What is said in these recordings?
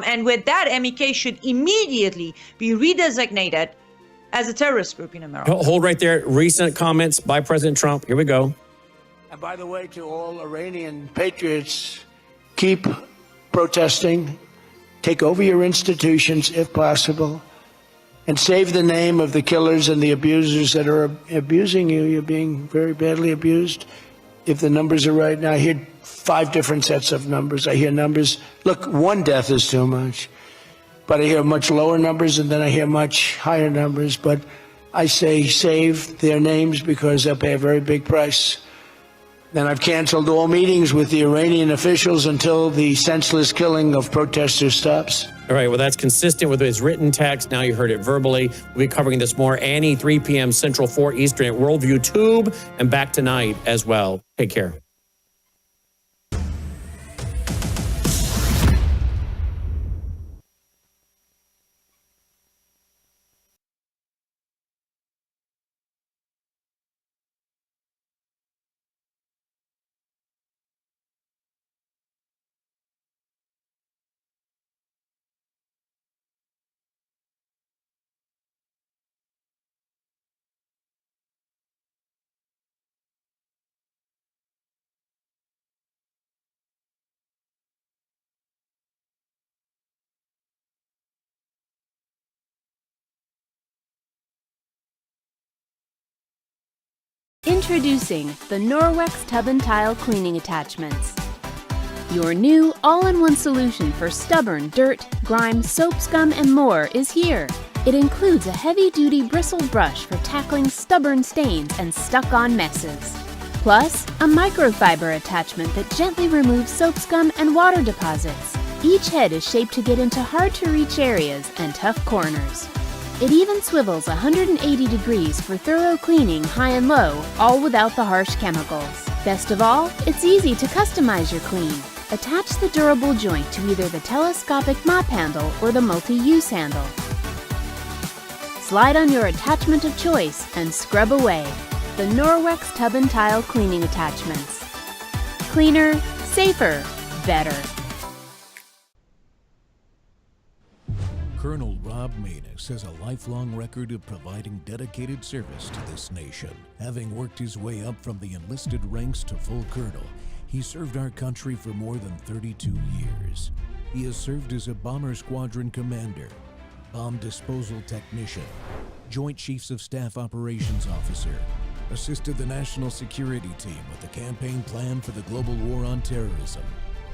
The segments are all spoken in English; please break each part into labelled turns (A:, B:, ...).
A: And with that, MEK should immediately be redesignated as a terrorist group in America.
B: Hold right there. Recent comments by President Trump. Here we go.
C: And by the way, to all Iranian patriots, keep protesting, take over your institutions if possible, and save the name of the killers and the abusers that are abusing you. You're being very badly abused. If the numbers are right now, I hear 5 different sets of numbers. I hear numbers. Look, 1 death is too much. But I hear much lower numbers, and then I hear much higher numbers. But I say save their names because they'll pay a very big price. Then I've canceled all meetings with the Iranian officials until the senseless killing of protesters stops.
B: All right, well, that's consistent with his written text. Now you heard it verbally. We'll be covering this more. Annie, 3 p.m. Central, 4 Eastern at Worldview Tube, and back tonight as well. Take care.
D: Introducing the Norwex Tub and Tile Cleaning Attachments. Your new all-in-one solution for stubborn dirt, grime, soap scum, and more is here. It includes a heavy-duty bristled brush for tackling stubborn stains and stuck-on messes. Plus, a microfiber attachment that gently removes soap scum and water deposits. Each head is shaped to get into hard-to-reach areas and tough corners. It even swivels 180 degrees for thorough cleaning high and low, all without the harsh chemicals. Best of all, it's easy to customize your clean. Attach the durable joint to either the telescopic mop handle or the multi-use handle. Slide on your attachment of choice and scrub away. The Norwex Tub and Tile Cleaning Attachments. Cleaner, safer, better.
E: Colonel Rob Maness has a lifelong record of providing dedicated service to this nation. Having worked his way up from the enlisted ranks to full colonel, he served our country for more than 32 years. He has served as a bomber squadron commander, bomb disposal technician, Joint Chiefs of Staff Operations Officer, assisted the National Security Team with the campaign plan for the global war on terrorism.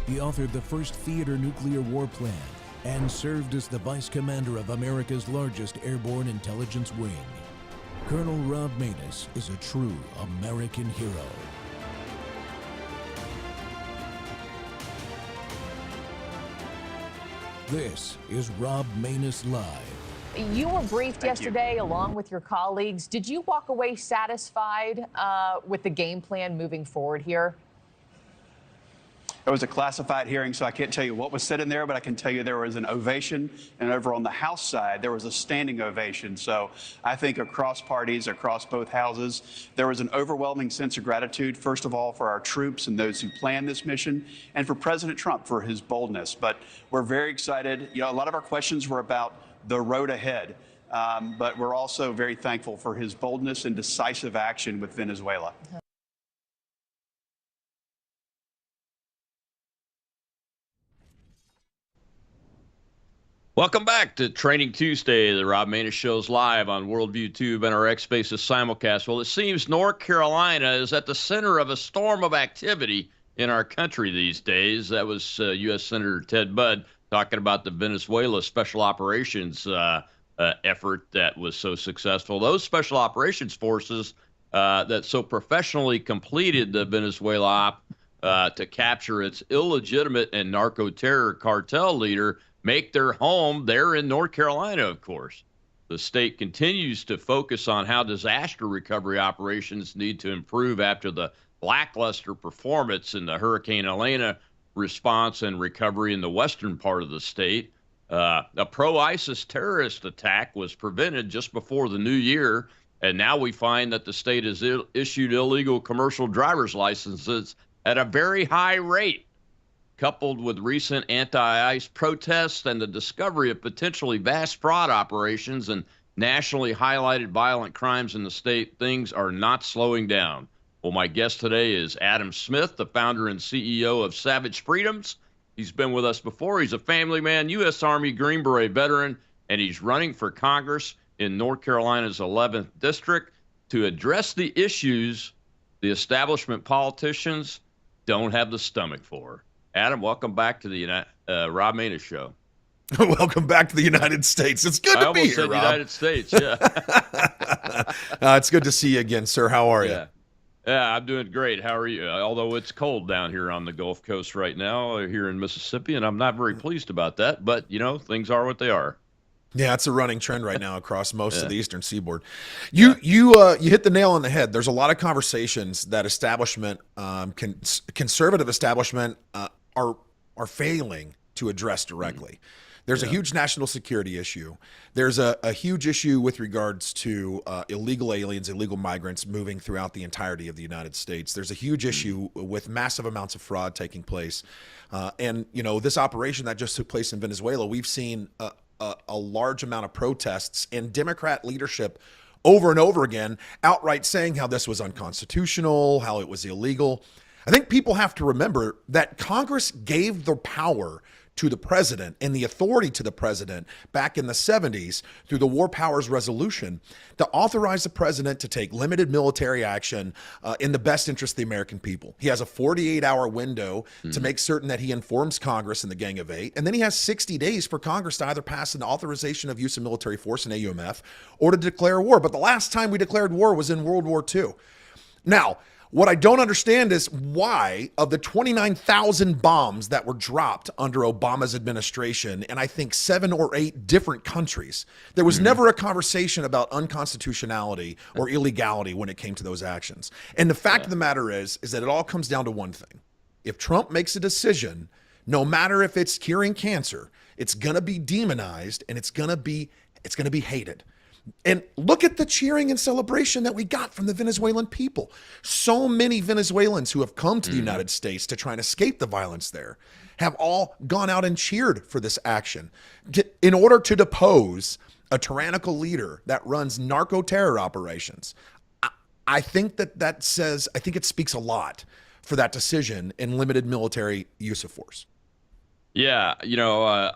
E: He authored the first theater nuclear war plan and served as the Vice Commander of America's largest airborne intelligence wing. Colonel Rob Maness is a true American hero. This is Rob Maness Live.
F: You were briefed yesterday along with your colleagues. Did you walk away satisfied with the game plan moving forward here?
G: It was a classified hearing, so I can't tell you what was said in there, but I can tell you there was an ovation, and over on the House side, there was a standing ovation. So I think across parties, across both houses, there was an overwhelming sense of gratitude, first of all, for our troops and those who planned this mission, and for President Trump for his boldness. But we're very excited. You know, a lot of our questions were about the road ahead, but we're also very thankful for his boldness and decisive action with Venezuela.
H: Welcome back to Training Tuesday. The Rob Maness Show's live on Worldview Tube and our X Spaces simulcast. Well, it seems North Carolina is at the center of a storm of activity in our country these days. That was U.S. Senator Ted Budd talking about the Venezuela special operations effort that was so successful. Those special operations forces that so professionally completed the Venezuela op to capture its illegitimate and narco-terror cartel leader make their home there in North Carolina, of course. The state continues to focus on how disaster recovery operations need to improve after the lackluster performance in the Hurricane Elena response and recovery in the western part of the state. A pro-ISIS terrorist attack was prevented just before the new year, and now we find that the state has issued illegal commercial driver's licenses at a very high rate. coupled with recent anti-ICE protests and the discovery of potentially vast fraud operations and nationally highlighted violent crimes in the state, things are not slowing down. Well, my guest today is Adam Smith, the founder and CEO of Savage Freedoms. He's been with us before. He's a family man, U.S. Army Green Beret veteran, and he's running for Congress in North Carolina's 11th District to address the issues the establishment politicians don't have the stomach for. Adam, welcome back to the Rob Maness Show.
I: Welcome back to the United States. It's good to be here,
H: said
I: Rob.
H: United States, yeah.
I: It's good to see you again, sir. How are you?
H: Yeah, I'm doing great. How are you? Although it's cold down here on the Gulf Coast right now, here in Mississippi, and I'm not very pleased about that. But, things are what they are.
I: Yeah, it's a running trend right now across most of the Eastern Seaboard. You hit the nail on the head. There's a lot of conversations that establishment, conservative establishment, are failing to address directly. There's a huge national security issue. There's a huge issue with regards to illegal aliens, illegal migrants moving throughout the entirety of the United States. There's a huge issue with massive amounts of fraud taking place. And, this operation that just took place in Venezuela, we've seen a large amount of protests and Democrat leadership over and over again outright saying how this was unconstitutional, how it was illegal. I think people have to remember that Congress gave the power to the president and the authority to the president back in the 70s through the War Powers Resolution to authorize the president to take limited military action in the best interest of the American people. He has a 48-hour window to make certain that he informs Congress in the Gang of Eight, and then he has 60 days for Congress to either pass an authorization of use of military force in AUMF or to declare war. But the last time we declared war was in World War II. Now, what I don't understand is why, of the 29,000 bombs that were dropped under Obama's administration, and I think 7 or 8 different countries, there was never a conversation about unconstitutionality or illegality when it came to those actions. And the fact of the matter is that it all comes down to one thing. If Trump makes a decision, no matter if it's curing cancer, it's going to be demonized and it's going to be hated. And look at the cheering and celebration that we got from the Venezuelan people. So many Venezuelans who have come to the United States to try and escape the violence there have all gone out and cheered for this action in order to depose a tyrannical leader that runs narco-terror operations. I think I think it speaks a lot for that decision in limited military use of force.
H: Yeah,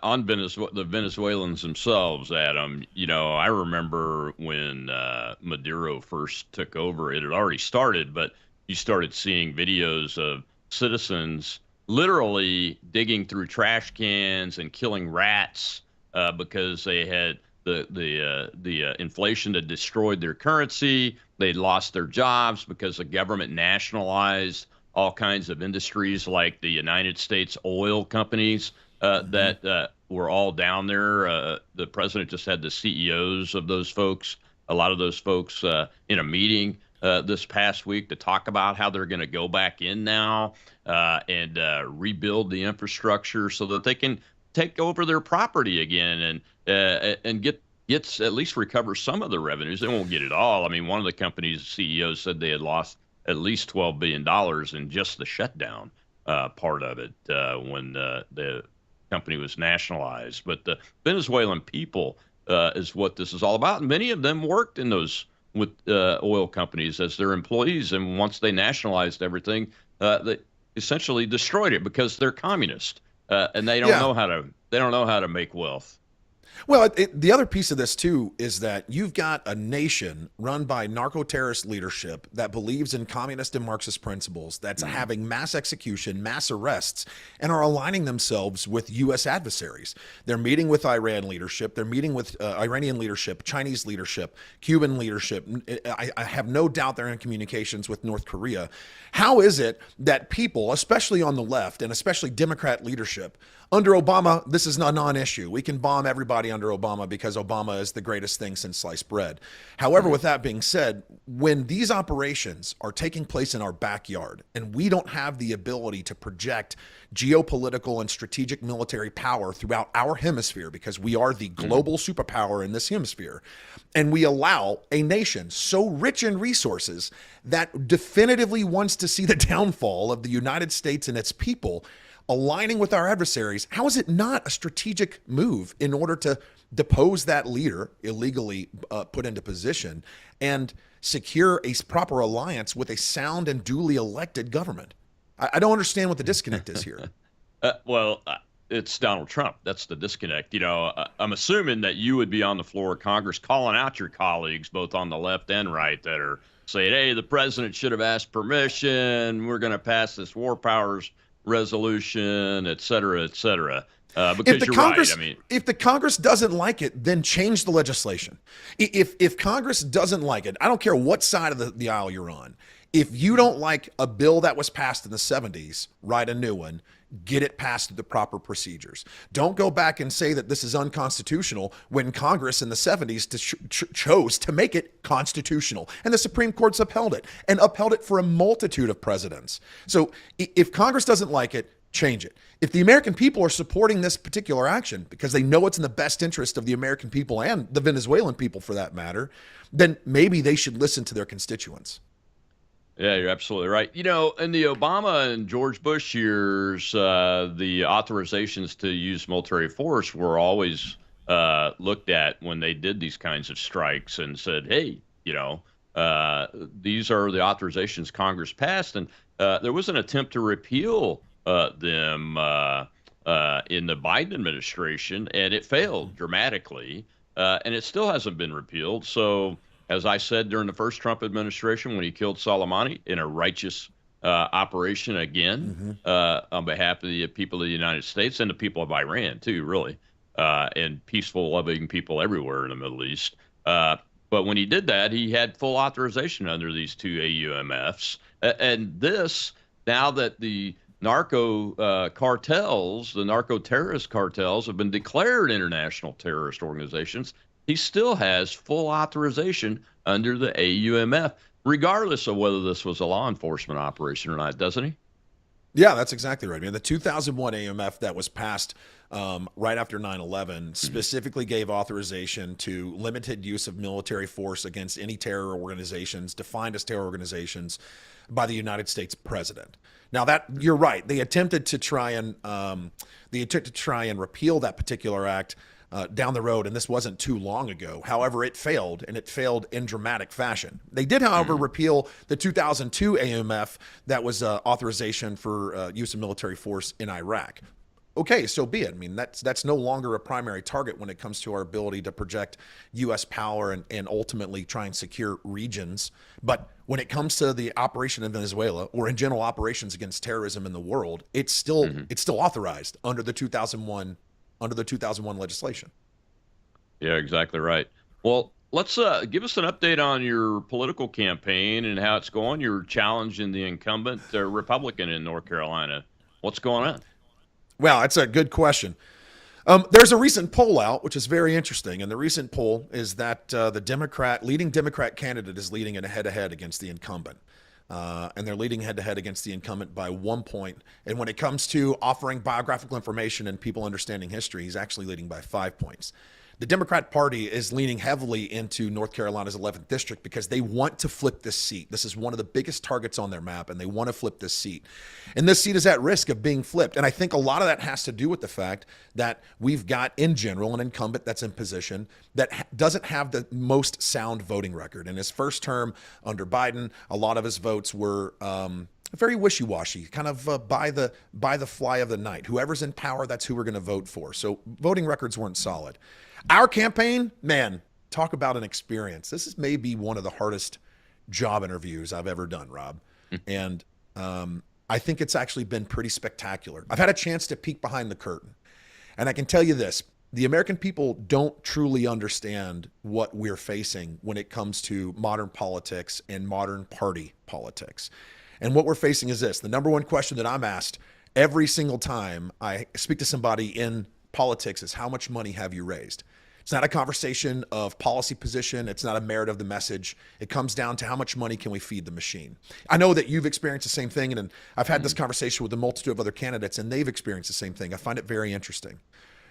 H: on the Venezuelans themselves, Adam, I remember when Maduro first took over, it had already started, but you started seeing videos of citizens literally digging through trash cans and killing rats because they had the inflation had destroyed their currency. They'd lost their jobs because the government nationalized all kinds of industries like the United States oil companies that were all down there. The president just had the CEOs of those folks, a lot of those folks in a meeting this past week to talk about how they're going to go back in now and rebuild the infrastructure so that they can take over their property again and get at least recover some of the revenues. They won't get it all. I mean, one of the company's CEOs said they had lost at least $12 billion in just the shutdown part of it when the company was nationalized. But the Venezuelan people is what this is all about. And many of them worked in those with oil companies as their employees. And once they nationalized everything, they essentially destroyed it because they're communist and they don't know how to make wealth.
I: Well, the other piece of this, too, is that you've got a nation run by narco-terrorist leadership that believes in communist and Marxist principles, that's having mass execution, mass arrests, and are aligning themselves with U.S. adversaries. They're meeting with Iran leadership. They're meeting with Iranian leadership, Chinese leadership, Cuban leadership. I have no doubt they're in communications with North Korea. How is it that people, especially on the left and especially Democrat leadership, under Obama, this is a non-issue. We can bomb everybody under Obama because Obama is the greatest thing since sliced bread. However, with that being said, when these operations are taking place in our backyard and we don't have the ability to project geopolitical and strategic military power throughout our hemisphere because we are the global superpower in this hemisphere, and we allow a nation so rich in resources that definitively wants to see the downfall of the United States and its people, aligning with our adversaries, how is it not a strategic move in order to depose that leader illegally put into position and secure a proper alliance with a sound and duly elected government? I don't understand what the disconnect is here.
H: It's Donald Trump. That's the disconnect. I'm assuming that you would be on the floor of Congress calling out your colleagues, both on the left and right, that are saying, hey, the president should have asked permission. We're going to pass this war powers resolution, et cetera, et cetera. Because you're right. I mean,
I: if the Congress doesn't like it, then change the legislation. If Congress doesn't like it, I don't care what side of the aisle you're on. If you don't like a bill that was passed in the 70s, write a new one. Get it passed through the proper procedures. Don't go back and say that this is unconstitutional when Congress in the 70s chose to make it constitutional. And the Supreme Court's upheld it, and upheld it for a multitude of presidents. So if Congress doesn't like it, change it. If the American people are supporting this particular action because they know it's in the best interest of the American people and the Venezuelan people for that matter, then maybe they should listen to their constituents.
H: Yeah, you're absolutely right. In the Obama and George Bush years, the authorizations to use military force were always looked at when they did these kinds of strikes and said, hey, these are the authorizations Congress passed. And there was an attempt to repeal them in the Biden administration, and it failed dramatically. And it still hasn't been repealed. So, as I said during the first Trump administration, when he killed Soleimani in a righteous operation again, on behalf of the people of the United States and the people of Iran, too, really, and peaceful, loving people everywhere in the Middle East. But when he did that, he had full authorization under these two AUMFs. And this, now that the narco cartels, the narco terrorist cartels, have been declared international terrorist organizations, he still has full authorization under the AUMF, regardless of whether this was a law enforcement operation or not, doesn't he?
I: Yeah, that's exactly right. I mean, the 2001 AUMF that was passed right after 9/11 specifically gave authorization to limited use of military force against any terror organizations defined as terror organizations by the United States president. Now, that you're right. They attempted to try and repeal that particular act down the road, and this wasn't too long ago. However, it failed, and it failed in dramatic fashion. They did, however, repeal the 2002 AUMF that was authorization for use of military force in Iraq. Okay, so be it. I mean, that's no longer a primary target when it comes to our ability to project U.S. power and ultimately try and secure regions. But when it comes to the operation in Venezuela or in general operations against terrorism in the world, it's still authorized under the 2001 legislation.
H: Yeah, exactly right. Well, let's give us an update on your political campaign and how it's going. You're challenging the incumbent Republican in North Carolina. What's going on?
I: Well, that's a good question. There's a recent poll out, which is very interesting. And the recent poll is that the leading Democrat candidate is leading in a head-to-head against the incumbent. And they're leading head-to-head against the incumbent by 1 point. And when it comes to offering biographical information and people understanding history, he's actually leading by 5 points. The Democrat Party is leaning heavily into North Carolina's 11th district because they want to flip this seat. This is one of the biggest targets on their map, and they want to flip this seat. And this seat is at risk of being flipped. And I think a lot of that has to do with the fact that we've got, in general, an incumbent that's in position that doesn't have the most sound voting record. In his first term under Biden, a lot of his votes were very wishy-washy, kind of by the fly of the night. Whoever's in power, that's who we're going to vote for. So voting records weren't solid. Our campaign, man, talk about an experience. This is maybe one of the hardest job interviews I've ever done, Rob. And I think it's actually been pretty spectacular. I've had a chance to peek behind the curtain. And I can tell you this, the American people don't truly understand what we're facing when it comes to modern politics and modern party politics. And what we're facing is this. The number one question that I'm asked every single time I speak to somebody in politics is, how much money have you raised? It's not a conversation of policy position. It's not a merit of the message. It comes down to how much money can we feed the machine. I know that you've experienced the same thing, and I've had this conversation with a multitude of other candidates, and they've experienced the same thing. I find it very interesting.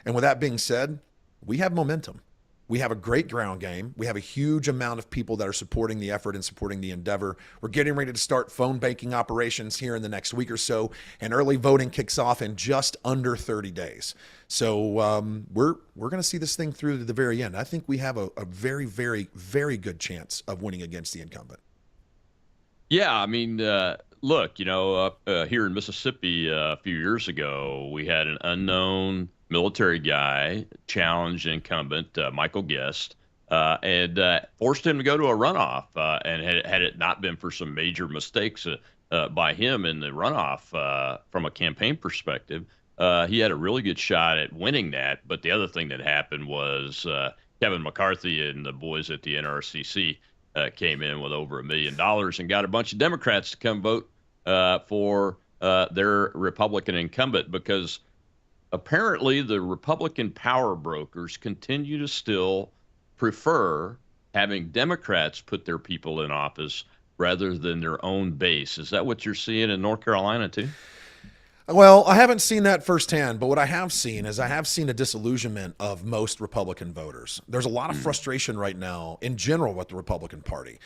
I: And with that being said, we have momentum. We have a great ground game. We have a huge amount of people that are supporting the effort and supporting the endeavor. We're getting ready to start phone banking operations here in the next week or so, and early voting kicks off in just under 30 days. So we're going to see this thing through to the very end. I think we have a very, very, very good chance of winning against the incumbent.
H: Yeah, I mean, look, up here in Mississippi a few years ago, we had an unknown military guy challenge incumbent Michael Guest and forced him to go to a runoff. And had it not been for some major mistakes by him in the runoff from a campaign perspective, he had a really good shot at winning that. But the other thing that happened was Kevin McCarthy and the boys at the NRCC came in with over $1 million and got a bunch of Democrats to come vote for their Republican incumbent, because apparently the Republican power brokers continue to still prefer having Democrats put their people in office rather than their own base. Is that what you're seeing in North Carolina too?
I: Well, I haven't seen that firsthand, but what I have seen is I have seen a disillusionment of most Republican voters. There's a lot of frustration right now in general with the Republican Party.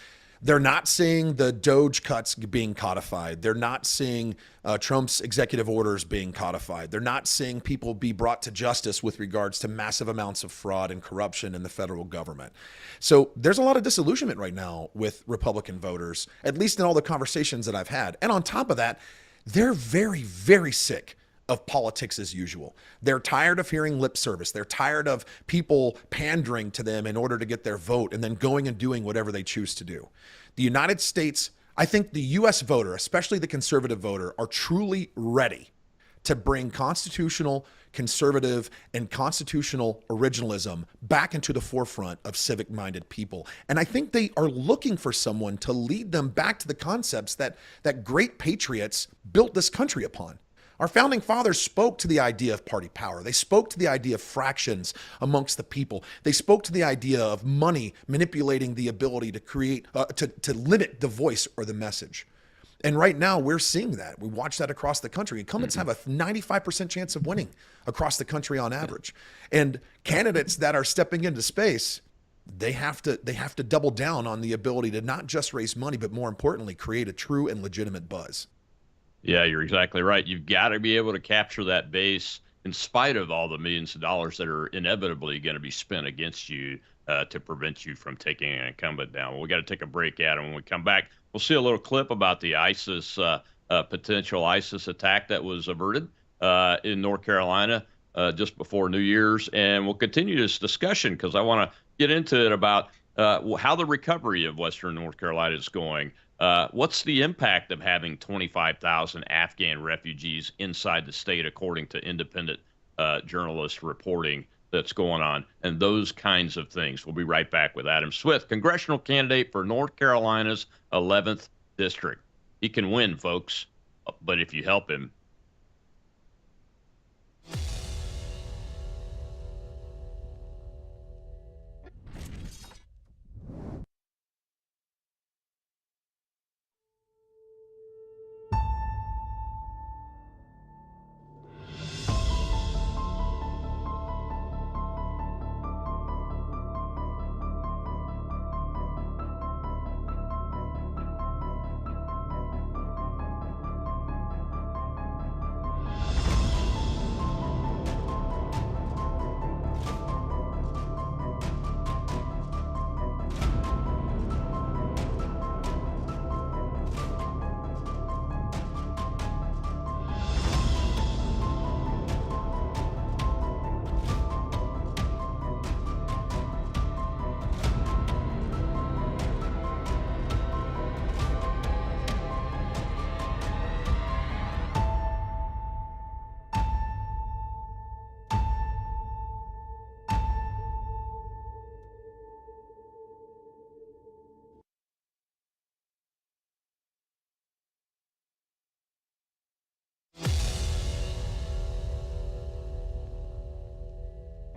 I: They're not seeing the Doge cuts being codified. They're not seeing Trump's executive orders being codified. They're not seeing people be brought to justice with regards to massive amounts of fraud and corruption in the federal government. So there's a lot of disillusionment right now with Republican voters, at least in all the conversations that I've had. And on top of that, they're very, very sick of politics as usual. They're tired of hearing lip service. They're tired of people pandering to them in order to get their vote and then going and doing whatever they choose to do. The United States, I think the U.S. voter, especially the conservative voter, are truly ready to bring constitutional, conservative, and constitutional originalism back into the forefront of civic-minded people. And I think they are looking for someone to lead them back to the concepts that great patriots built this country upon. Our founding fathers spoke to the idea of party power. They spoke to the idea of fractions amongst the people. They spoke to the idea of money manipulating the ability to create, to limit the voice or the message. And right now we're seeing that. We watch that across the country. Incumbents have a 95% chance of winning across the country on average. And candidates that are stepping into space, they have to double down on the ability to not just raise money, but more importantly, create a true and legitimate buzz.
H: Yeah, you're exactly right. You've got to be able to capture that base in spite of all the millions of dollars that are inevitably going to be spent against you to prevent you from taking an incumbent down. Well, we got to take a break, Adam. When we come back, we'll see a little clip about the ISIS, potential ISIS attack that was averted in North Carolina just before New Year's. And we'll continue this discussion because I want to get into it about how the recovery of Western North Carolina is going. What's the impact of having 25,000 Afghan refugees inside the state, according to independent journalist reporting that's going on, and those kinds of things? We'll be right back with Adam Swift, congressional candidate for North Carolina's 11th district. He can win, folks, but if you help him.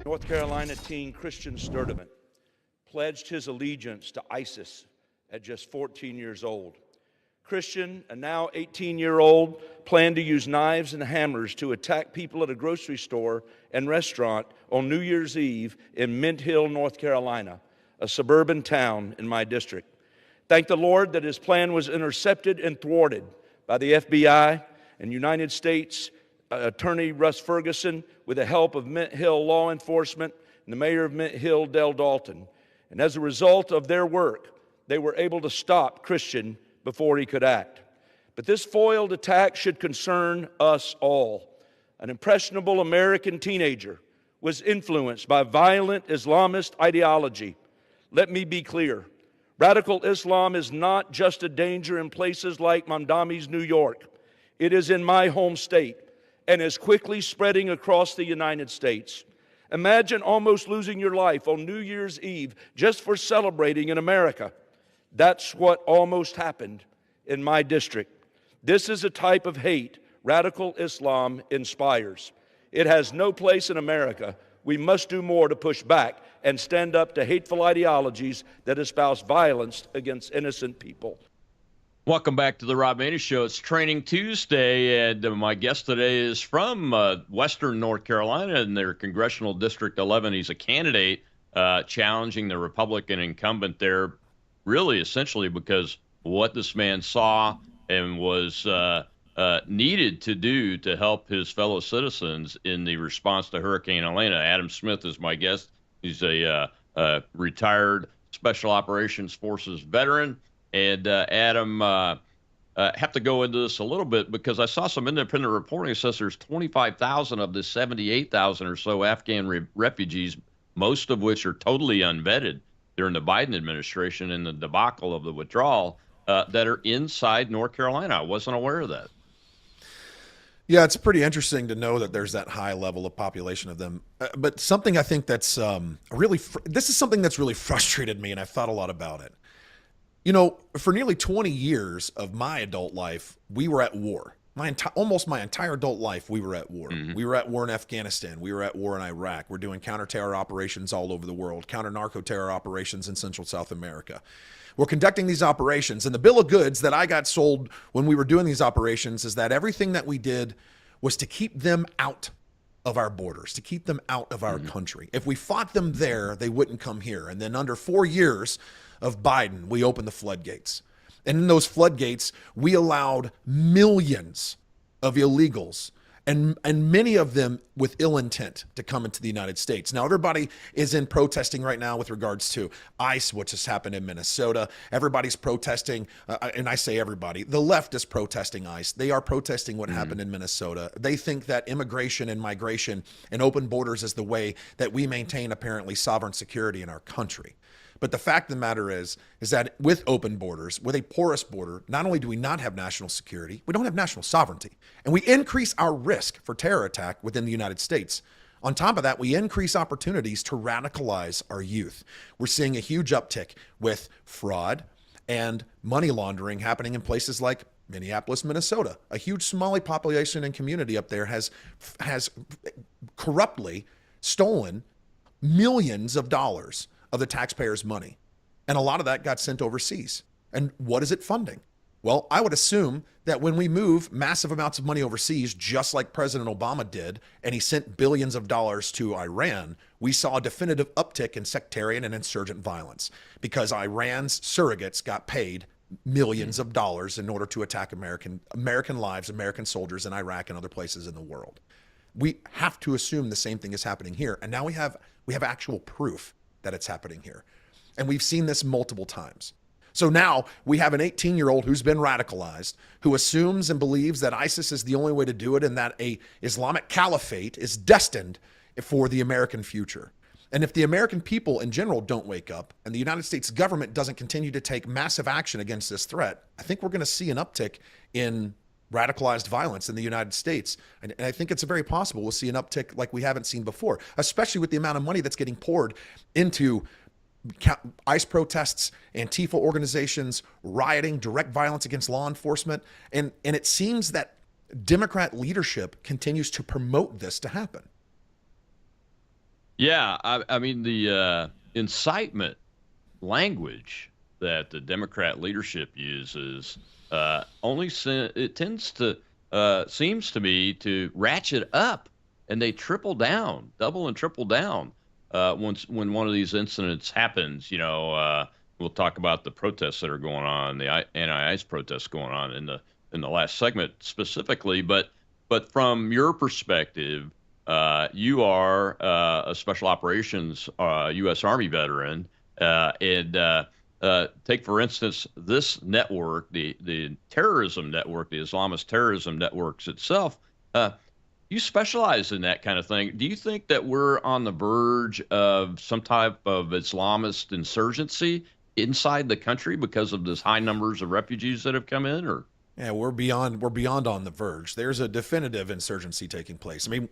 J: North Carolina teen Christian Sturdivant pledged his allegiance to ISIS at just 14 years old. Christian, a now 18-year-old, planned to use knives and hammers to attack people at a grocery store and restaurant on New Year's Eve in Mint Hill, North Carolina, a suburban town in my district. Thank the Lord that his plan was intercepted and thwarted by the FBI and United States Attorney Russ Ferguson with the help of Mint Hill law enforcement and the mayor of Mint Hill, Del Dalton. And as a result of their work, they were able to stop Christian before he could act. But this foiled attack should concern us all. An impressionable American teenager was influenced by violent Islamist ideology. Let me be clear. Radical Islam is not just a danger in places like Mamdami's New York. It is in my home state and is quickly spreading across the United States. Imagine almost losing your life on New Year's Eve just for celebrating in America. That's what almost happened in my district. This is a type of hate radical Islam inspires. It has no place in America. We must do more to push back and stand up to hateful ideologies that espouse violence against innocent people.
H: Welcome back to the Rob Maness Show. It's Training Tuesday, and my guest today is from Western North Carolina in their Congressional District 11. He's a candidate challenging the Republican incumbent there, really essentially because what this man saw and was needed to do to help his fellow citizens in the response to Hurricane Elena. Adam Smith is my guest. He's a retired Special Operations Forces veteran. And Adam, have to go into this a little bit because I saw some independent reporting that says there's 25,000 of the 78,000 or so Afghan refugees, most of which are totally unvetted during the Biden administration and the debacle of the withdrawal, that are inside North Carolina. I wasn't aware of that.
I: Yeah, it's pretty interesting to know that there's that high level of population of them. But something I think that's this is something that's really frustrated me, and I've thought a lot about it. You know, for nearly 20 years of my adult life, we were at war. Almost my entire adult life, we were at war. Mm-hmm. We were at war in Afghanistan. We were at war in Iraq. We're doing counter-terror operations all over the world, counter-narco-terror operations in Central South America. We're conducting these operations, and the bill of goods that I got sold when we were doing these operations is that everything that we did was to keep them out of our borders, to keep them out of our country. If we fought them there, they wouldn't come here. And then under 4 years of Biden, we opened the floodgates. And in those floodgates, we allowed millions of illegals and many of them with ill intent to come into the United States. Now, everybody is in protesting right now with regards to ICE, which has happened in Minnesota. Everybody's protesting, and I say everybody, the left is protesting ICE. They are protesting what happened in Minnesota. They think that immigration and migration and open borders is the way that we maintain apparently sovereign security in our country. But the fact of the matter is that with open borders, with a porous border, not only do we not have national security, we don't have national sovereignty, and we increase our risk for terror attack within the United States. On top of that, we increase opportunities to radicalize our youth. We're seeing a huge uptick with fraud and money laundering happening in places like Minneapolis, Minnesota. A huge Somali population and community up there has corruptly stolen millions of dollars of the taxpayers' money. And a lot of that got sent overseas. And what is it funding? Well, I would assume that when we move massive amounts of money overseas, just like President Obama did, and he sent billions of dollars to Iran, we saw a definitive uptick in sectarian and insurgent violence because Iran's surrogates got paid millions of dollars in order to attack American lives, American soldiers in Iraq and other places in the world. We have to assume the same thing is happening here. And now we have actual proof that it's happening here. And we've seen this multiple times. So now we have an 18-year-old who's been radicalized, who assumes and believes that ISIS is the only way to do it and that a Islamic caliphate is destined for the American future. And if the American people in general don't wake up and the United States government doesn't continue to take massive action against this threat, I think we're going to see an uptick in radicalized violence in the United States. And I think it's very possible we'll see an uptick like we haven't seen before, especially with the amount of money that's getting poured into ICE protests, Antifa organizations, rioting, direct violence against law enforcement. And it seems that Democrat leadership continues to promote this to happen.
H: Yeah, I mean, the incitement language that the Democrat leadership uses it tends to seems to me to ratchet up, and they triple down, double and triple down when one of these incidents happens. We'll talk about the protests that are going on, the anti-ICE protests going on in the last segment specifically, but from your perspective, you are a special operations U.S. Army veteran, and take, for instance, this network, the terrorism network, the Islamist terrorism networks itself. You specialize in that kind of thing. Do you think that we're on the verge of some type of Islamist insurgency inside the country because of this high numbers of refugees that have come in, or?
I: Yeah, we're beyond on the verge. There's a definitive insurgency taking place. I mean,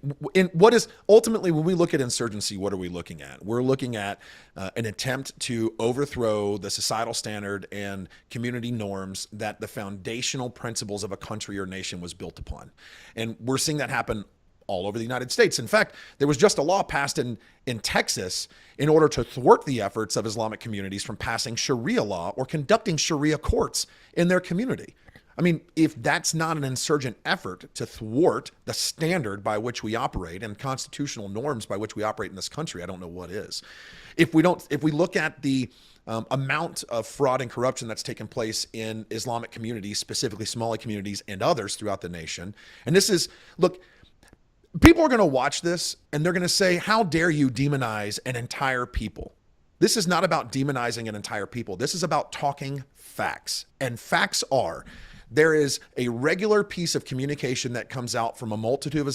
I: ultimately, when we look at insurgency, what are we looking at? We're looking at an attempt to overthrow the societal standard and community norms that the foundational principles of a country or nation was built upon. And we're seeing that happen all over the United States. In fact, there was just a law passed in Texas in order to thwart the efforts of Islamic communities from passing Sharia law or conducting Sharia courts in their community. I mean, if that's not an insurgent effort to thwart the standard by which we operate and constitutional norms by which we operate in this country, I don't know what is. If we look at the amount of fraud and corruption that's taken place in Islamic communities, specifically Somali communities and others throughout the nation, and look, people are going to watch this and they're going to say, how dare you demonize an entire people? This is not about demonizing an entire people. This is about talking facts. And facts are, there is a regular piece of communication that comes out from a multitude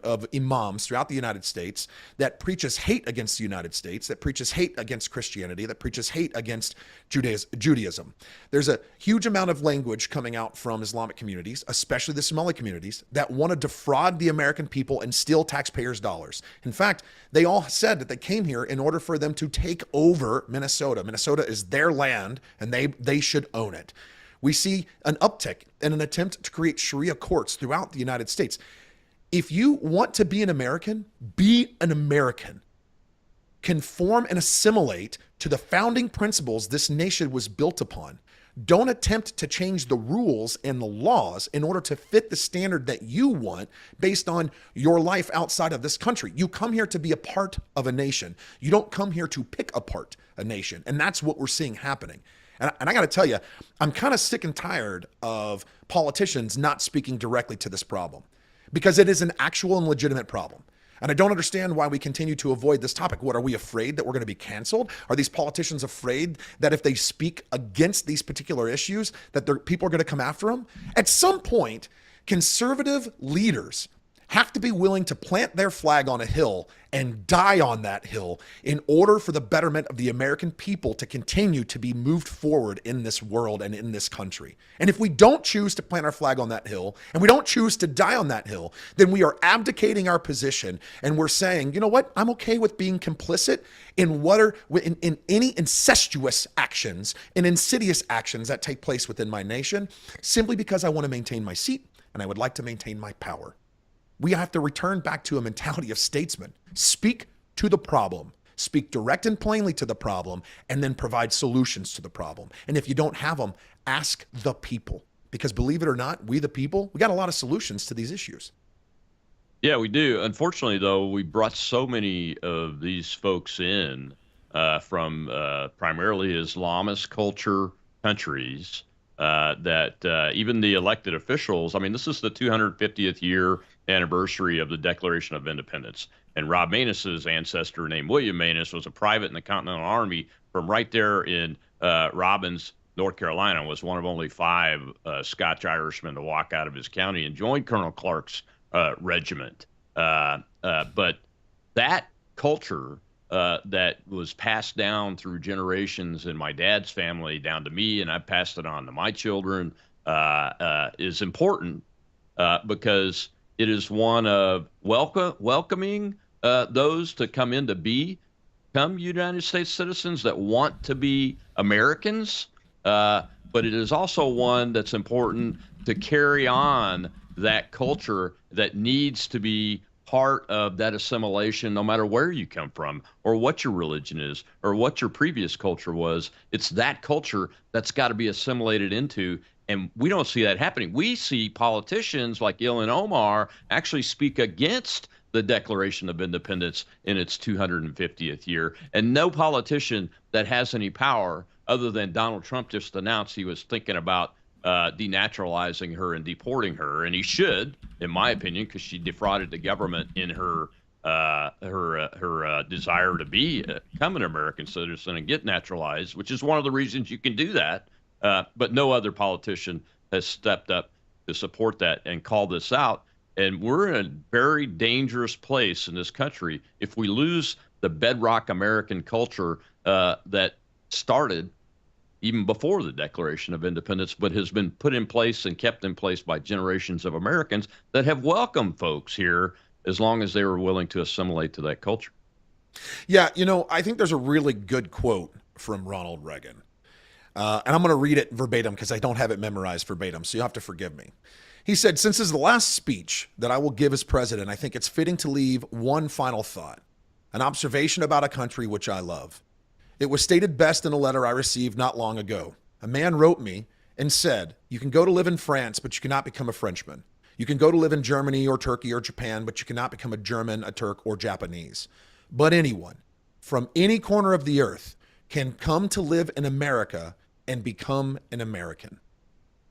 I: of imams throughout the United States that preaches hate against the United States, that preaches hate against Christianity, that preaches hate against Judaism. There's a huge amount of language coming out from Islamic communities, especially the Somali communities, that want to defraud the American people and steal taxpayers' dollars. In fact, they all said that they came here in order for them to take over Minnesota. Minnesota is their land and they should own it. We see an uptick in an attempt to create Sharia courts throughout the United States. If you want to be an American, be an American. Conform and assimilate to the founding principles this nation was built upon. Don't attempt to change the rules and the laws in order to fit the standard that you want based on your life outside of this country. You come here to be a part of a nation. You don't come here to pick apart a nation. And that's what we're seeing happening. And I got to tell you, I'm kind of sick and tired of politicians not speaking directly to this problem because it is an actual and legitimate problem. And I don't understand why we continue to avoid this topic. What, are we afraid that we're going to be canceled? Are these politicians afraid that if they speak against these particular issues, that people are going to come after them? At some point, conservative leaders have to be willing to plant their flag on a hill and die on that hill in order for the betterment of the American people to continue to be moved forward in this world and in this country. And if we don't choose to plant our flag on that hill and we don't choose to die on that hill, then we are abdicating our position and we're saying, you know what, I'm okay with being complicit in any incestuous actions and insidious actions that take place within my nation simply because I want to maintain my seat and I would like to maintain my power. We have to return back to a mentality of statesmen. Speak to the problem, speak direct and plainly to the problem, and then provide solutions to the problem. And if you don't have them, ask the people. Because believe it or not, we the people, we got a lot of solutions to these issues.
H: Yeah, we do. Unfortunately, though, we brought so many of these folks in from primarily Islamist culture countries that even the elected officials, I mean, this is the 250th year anniversary of the Declaration of Independence. And Rob Maness's ancestor, named William Maness, was a private in the Continental Army from right there in Robbins, North Carolina, was one of only 5 Scotch Irishmen to walk out of his county and join Colonel Clark's regiment. But that culture that was passed down through generations in my dad's family down to me, and I passed it on to my children, is important because it is one of welcoming those to come in to become United States citizens that want to be Americans, but it is also one that's important to carry on that culture that needs to be part of that assimilation, no matter where you come from or what your religion is or what your previous culture was. It's that culture that's got to be assimilated into And we don't see that happening. We see politicians like Ilhan Omar actually speak against the Declaration of Independence in its 250th year. And no politician that has any power, other than Donald Trump just announced he was thinking about denaturalizing her and deporting her. And he should, in my opinion, because she defrauded the government in her desire to become an American citizen and get naturalized, which is one of the reasons you can do that. But no other politician has stepped up to support that and call this out. And we're in a very dangerous place in this country if we lose the bedrock American culture that started even before the Declaration of Independence, but has been put in place and kept in place by generations of Americans that have welcomed folks here as long as they were willing to assimilate to that culture.
I: Yeah, I think there's a really good quote from Ronald Reagan. And I'm going to read it verbatim because I don't have it memorized verbatim, so you'll have to forgive me. He said, "Since this is the last speech that I will give as president, I think it's fitting to leave one final thought, an observation about a country which I love. It was stated best in a letter I received not long ago. A man wrote me and said, you can go to live in France, but you cannot become a Frenchman. You can go to live in Germany or Turkey or Japan, but you cannot become a German, a Turk, or Japanese. But anyone from any corner of the earth can come to live in America and become an American."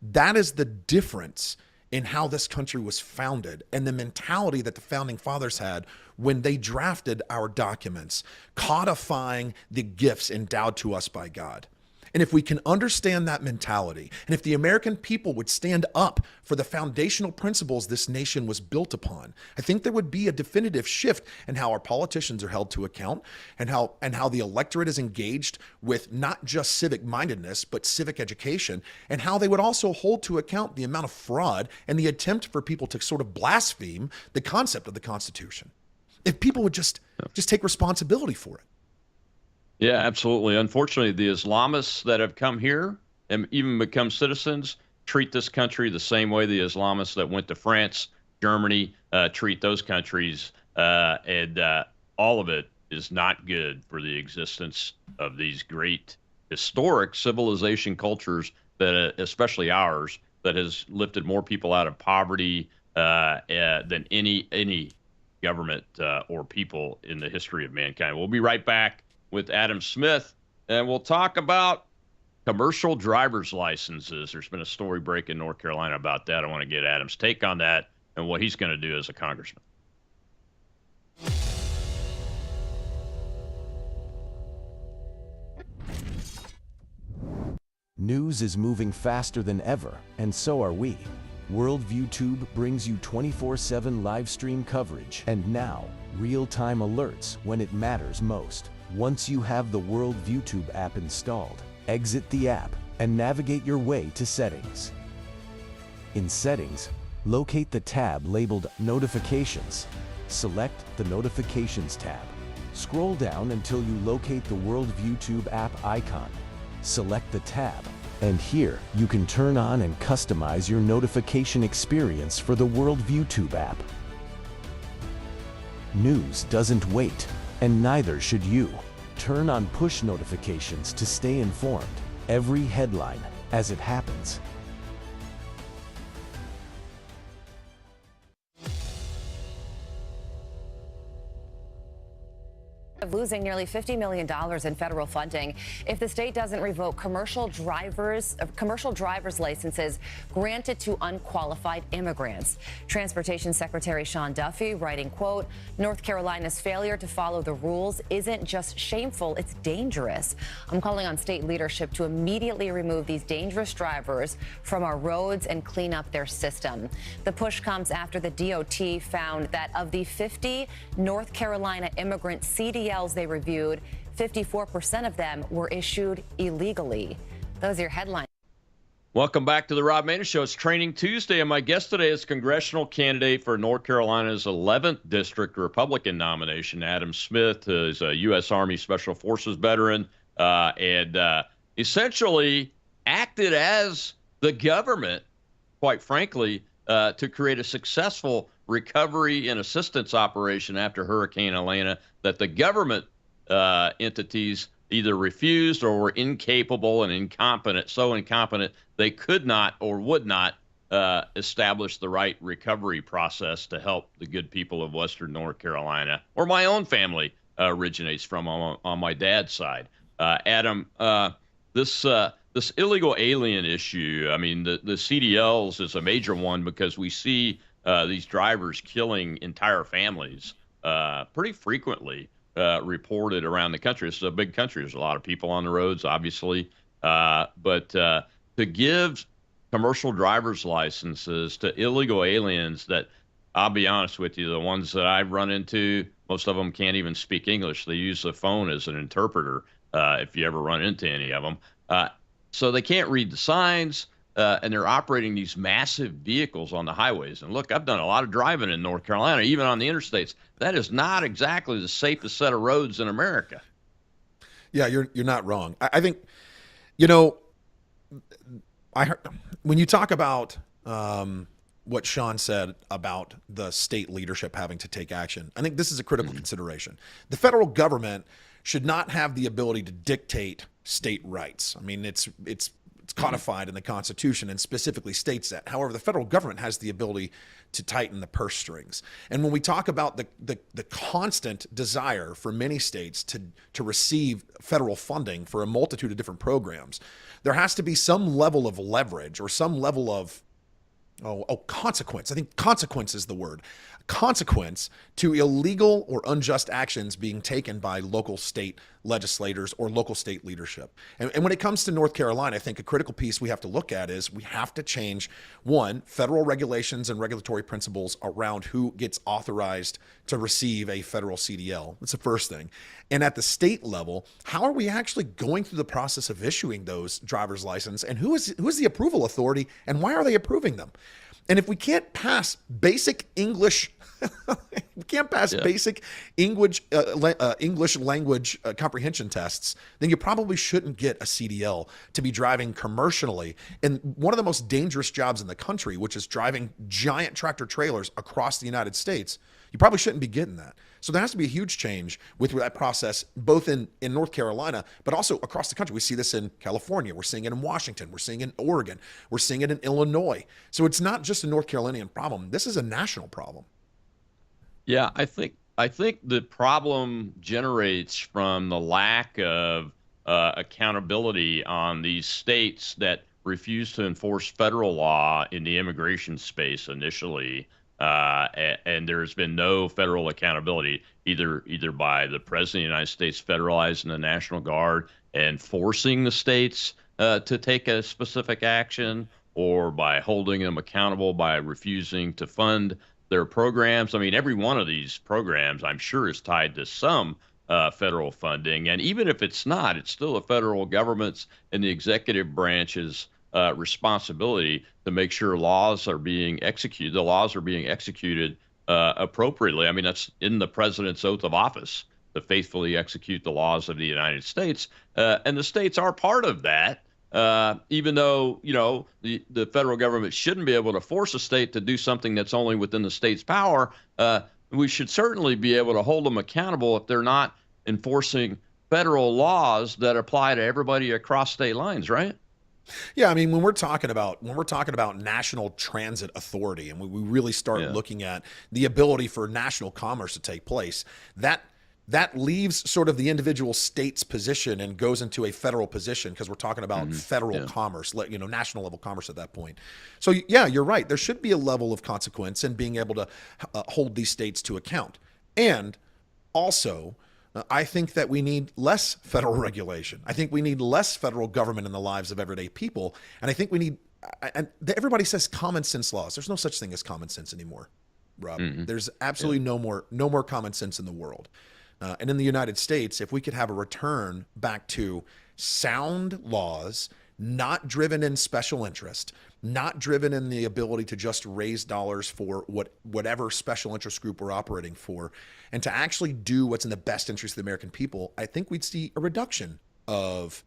I: That is the difference in how this country was founded and the mentality that the founding fathers had when they drafted our documents, codifying the gifts endowed to us by God. And if we can understand that mentality, and if the American people would stand up for the foundational principles this nation was built upon, I think there would be a definitive shift in how our politicians are held to account and how the electorate is engaged with not just civic mindedness, but civic education, and how they would also hold to account the amount of fraud and the attempt for people to sort of blaspheme the concept of the Constitution. If people would just take responsibility for it.
H: Yeah, absolutely. Unfortunately, the Islamists that have come here and even become citizens treat this country the same way the Islamists that went to France, Germany, treat those countries. And all of it is not good for the existence of these great historic civilization cultures that, especially ours, that has lifted more people out of poverty than any government or people in the history of mankind. We'll be right back with Adam Smith, and we'll talk about commercial driver's licenses. There's been a story break in North Carolina about that. I want to get Adam's take on that and what he's going to do as a congressman.
K: News is moving faster than ever, and so are we. Worldview Tube brings you 24/7 live stream coverage and now real-time alerts when it matters most. Once you have the Worldview Tube app installed, exit the app and navigate your way to Settings. In Settings, locate the tab labeled Notifications. Select the Notifications tab. Scroll down until you locate the Worldview Tube app icon. Select the tab, and here you can turn on and customize your notification experience for the Worldview Tube app. News doesn't wait, and neither should you. Turn on push notifications to stay informed. Every headline as it happens.
L: Of losing nearly $50 million in federal funding if the state doesn't revoke commercial drivers licenses granted to unqualified immigrants. Transportation Secretary Sean Duffy writing, quote, "North Carolina's failure to follow the rules isn't just shameful, it's dangerous. I'm calling on state leadership to immediately remove these dangerous drivers from our roads and clean up their system." The push comes after the DOT found that of the 50 North Carolina immigrant CDLs they reviewed, 54% of them were issued illegally. Those are your headlines.
H: Welcome back to the Rob Maness Show. It's Training Tuesday, and my guest today is congressional candidate for North Carolina's 11th District Republican nomination, Adam Smith, who is a U.S. Army Special Forces veteran and essentially acted as the government, quite frankly, to create a successful recovery and assistance operation after Hurricane Elena that the government entities either refused or were incapable and incompetent, so incompetent they could not or would not establish the right recovery process to help the good people of Western North Carolina, or my own family originates from on my dad's side. Adam, this illegal alien issue, I mean, the CDLs is a major one because we see these drivers killing entire families pretty frequently reported around the country. It's a big country. There's a lot of people on the roads, obviously. But to give commercial driver's licenses to illegal aliens that, I'll be honest with you, the ones that I've run into, most of them can't even speak English. They use the phone as an interpreter if you ever run into any of them. So they can't read the signs, and they're operating these massive vehicles on the highways. And look, I've done a lot of driving in North Carolina, even on the interstates. That is not exactly the safest set of roads in America.
I: Yeah, you're not wrong. I think, you know, I heard when you talk about what Sean said about the state leadership having to take action, I think this is a critical consideration. The federal government should not have the ability to dictate state rights. I mean, it's codified in the Constitution and specifically states that. However, the federal government has the ability to tighten the purse strings. And when we talk about the constant desire for many states to receive federal funding for a multitude of different programs, there has to be some level of leverage or some level of consequence. I think consequence is the word. Consequence to illegal or unjust actions being taken by local state legislators or local state leadership. And when it comes to North Carolina, I think a critical piece we have to look at is we have to change, one, federal regulations and regulatory principles around who gets authorized to receive a federal CDL. That's the first thing. And at the state level, how are we actually going through the process of issuing those driver's license, and who is the approval authority, and why are they approving them? And if we can't pass basic English, basic English language comprehension tests, then you probably shouldn't get a CDL to be driving commercially in one of the most dangerous jobs in the country, which is driving giant tractor trailers across the United States. You probably shouldn't be getting that. So there has to be a huge change with that process, both in North Carolina, but also across the country. We see this in California. We're seeing it in Washington. We're seeing it in Oregon. We're seeing it in Illinois. So it's not just a North Carolinian problem. This is a national problem.
H: Yeah, I think the problem generates from the lack of accountability on these states that refuse to enforce federal law in the immigration space initially. And there's been no federal accountability either by the president of the United States federalizing the National Guard and forcing the states to take a specific action, or by holding them accountable by refusing to fund their programs. I mean, every one of these programs, I'm sure, is tied to some federal funding. And even if it's not, it's still the federal government's and the executive branch's responsibility to make sure laws are being executed. The laws are being executed appropriately. I mean, that's in the president's oath of office, to faithfully execute the laws of the United States. And the states are part of that. Even though, you know, the federal government shouldn't be able to force a state to do something that's only within the state's power, we should certainly be able to hold them accountable if they're not enforcing federal laws that apply to everybody across state lines, right?
I: Yeah, I mean, when we're talking about national transit authority, and we really start looking at the ability for national commerce to take place, that leaves sort of the individual state's position and goes into a federal position, because we're talking about federal commerce, national level commerce at that point. So yeah, you're right. There should be a level of consequence in being able to hold these states to account. And also, I think that we need less federal regulation. I think we need less federal government in the lives of everyday people. And I think we need, and everybody says common sense laws. There's no such thing as common sense anymore, Rob. There's absolutely no more common sense in the world. And in the United States, if we could have a return back to sound laws, not driven in special interest, not driven in the ability to just raise dollars for whatever special interest group we're operating for, and to actually do what's in the best interest of the American people, I think we'd see a reduction of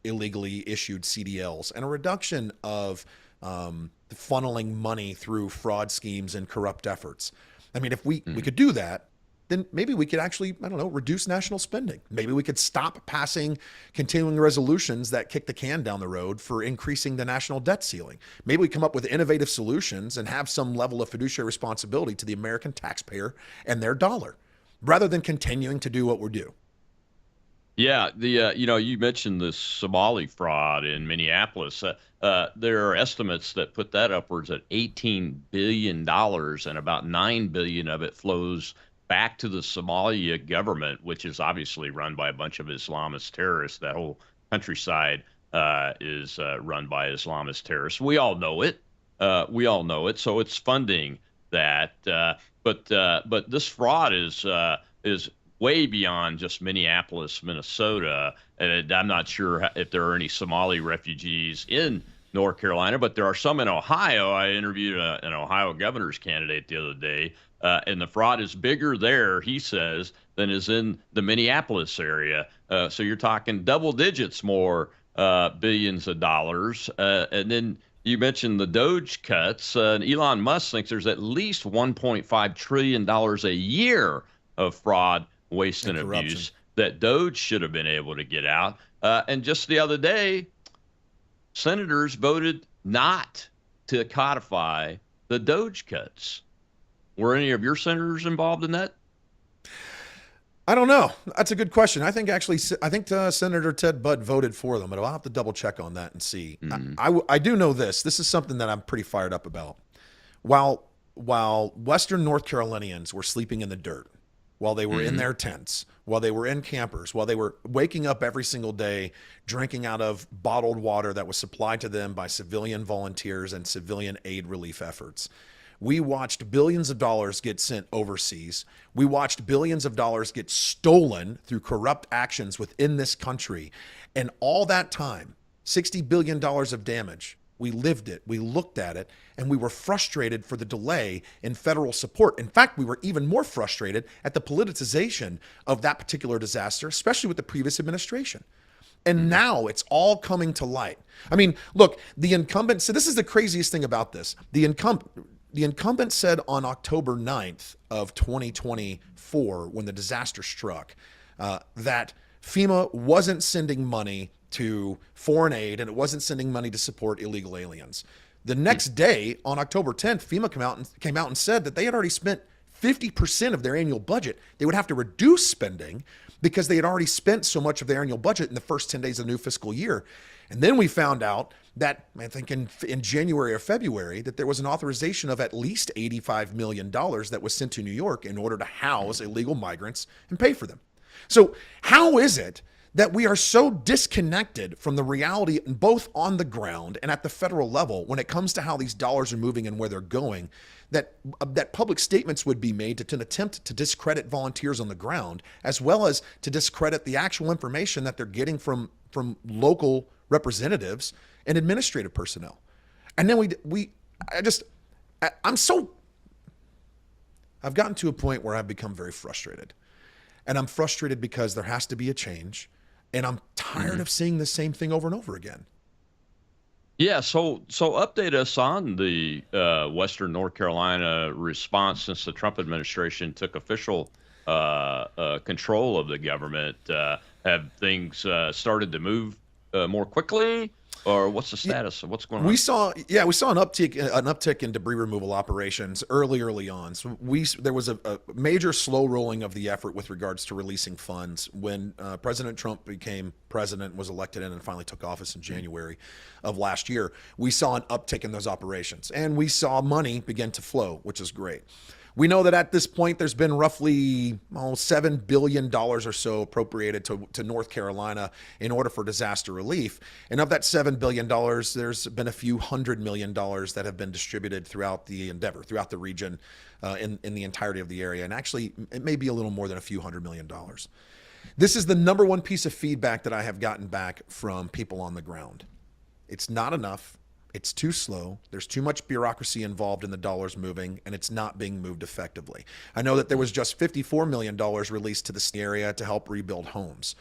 I: illegally issued CDLs and a reduction of funneling money through fraud schemes and corrupt efforts. I mean, if we could do that, then maybe we could actually, I don't know, reduce national spending. Maybe we could stop passing continuing resolutions that kick the can down the road for increasing the national debt ceiling. Maybe we come up with innovative solutions and have some level of fiduciary responsibility to the American taxpayer and their dollar, rather than continuing to do what we're doing.
H: Yeah, you mentioned the Somali fraud in Minneapolis. There are estimates that put that upwards at $18 billion, and about $9 billion of it flows back to the Somalia government, which is obviously run by a bunch of Islamist terrorists. That whole countryside is run by Islamist terrorists. We all know it. So it's funding that. But this fraud is way beyond just Minneapolis, Minnesota. And I'm not sure if there are any Somali refugees in North Carolina, but there are some in Ohio. I interviewed an Ohio governor's candidate the other day, and the fraud is bigger there, he says, than is in the Minneapolis area. So you're talking double digits more billions of dollars. And then you mentioned the Doge cuts. Elon Musk thinks there's at least $1.5 trillion a year of fraud, waste, and abuse that Doge should have been able to get out. And just the other day, senators voted not to codify the Doge cuts. Were any of your senators involved in that?
I: I don't know. That's a good question. I think Senator Ted Budd voted for them, but I'll have to double check on that and see. I do know this. This is something that I'm pretty fired up about. While Western North Carolinians were sleeping in the dirt, while they were in their tents, while they were in campers, while they were waking up every single day, drinking out of bottled water that was supplied to them by civilian volunteers and civilian aid relief efforts. We watched billions of dollars get sent overseas. We watched billions of dollars get stolen through corrupt actions within this country. And all that time, $60 billion of damage. We lived it, we looked at it, and we were frustrated for the delay in federal support. In fact, we were even more frustrated at the politicization of that particular disaster, especially with the previous administration. And now it's all coming to light. I mean, look, the incumbent, so this is the craziest thing about this. The incumbent said on October 9th of 2024, when the disaster struck, that FEMA wasn't sending money to foreign aid and it wasn't sending money to support illegal aliens. The next day, on October 10th, FEMA came out and said that they had already spent 50% of their annual budget. They would have to reduce spending because they had already spent so much of their annual budget in the first 10 days of the new fiscal year. And then we found out that, I think in January or February, that there was an authorization of at least $85 million that was sent to New York in order to house illegal migrants and pay for them. So how is it that we are so disconnected from the reality both on the ground and at the federal level when it comes to how these dollars are moving and where they're going, that public statements would be made to an attempt to discredit volunteers on the ground, as well as to discredit the actual information that they're getting from local representatives and administrative personnel. And then I've gotten to a point where I've become very frustrated. And I'm frustrated because there has to be a change. And I'm tired of seeing the same thing over and over again.
H: Yeah, so update us on the Western North Carolina response since the Trump administration took official control of the government. Have things started to move more quickly, or what's the status of what's going on?
I: We saw an uptick in debris removal operations early on. So there was a major slow rolling of the effort with regards to releasing funds when President Trump became president, was elected in, and finally took office in January of last year. We saw an uptick in those operations, and we saw money begin to flow, which is great. We know that at this point, there's been roughly $7 billion or so appropriated to North Carolina in order for disaster relief. And of that $7 billion, there's been a few $100 million that have been distributed throughout the endeavor, throughout the region, in the entirety of the area. And actually, it may be a little more than a few $100 million. This is the number one piece of feedback that I have gotten back from people on the ground. It's not enough. It's too slow. There's too much bureaucracy involved in the dollars moving, and it's not being moved effectively. I know that there was just $54 million released to the area to help rebuild homes.